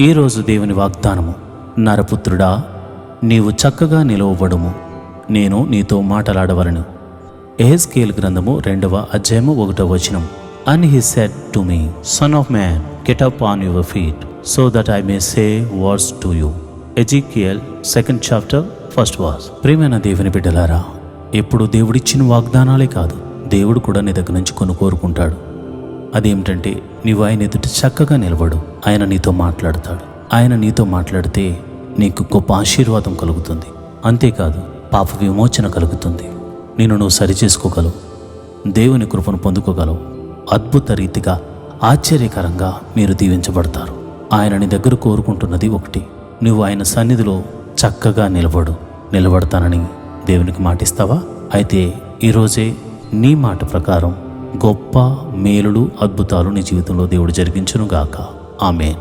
ఈరోజు దేవుని వాగ్దానము, నరపుత్రుడా, నీవు చక్కగా నిలవబడుము, నేను నీతో మాటలాడవలను. యెహెజ్కేలు గ్రంథము 2వ అధ్యాయము 1వ వచనం. And he said to me, Son of man, get up on your feet, so that I may say words to you. Ezekiel 2nd chapter 1st verse. ప్రియమైన దేవుని బిడ్డలారా, ఎప్పుడు దేవుడిచ్చిన వాగ్దానాలే కాదు, దేవుడు కూడా నీ దగ్గర నుంచి కొన్ని కోరుకుంటాడు. అదేమిటంటే, నీవు ఆయన ఎదుట చక్కగా నిలబడు. ఆయన నీతో మాట్లాడతాడు. ఆయన నీతో మాట్లాడితే నీకు గొప్ప ఆశీర్వాదం కలుగుతుంది. అంతేకాదు, పాప విమోచన కలుగుతుంది. నిన్ను నువ్వు సరిచేసుకోగలవు. దేవుని కృపను పొందుకోగలవు. అద్భుత రీతిగా, ఆశ్చర్యకరంగా మీరు దీవించబడతారు. ఆయన నీ దగ్గర కోరుకుంటున్నది ఒకటి, నువ్వు ఆయన సన్నిధిలో చక్కగా నిలబడతానని దేవునికి మాటిస్తావా? అయితే ఈరోజే నీ మాట ప్రకారం గొప్ప మేలులు, అద్భుతాలు నీ జీవితంలో దేవుడు జరిగించునుగాక. ఆమేన్.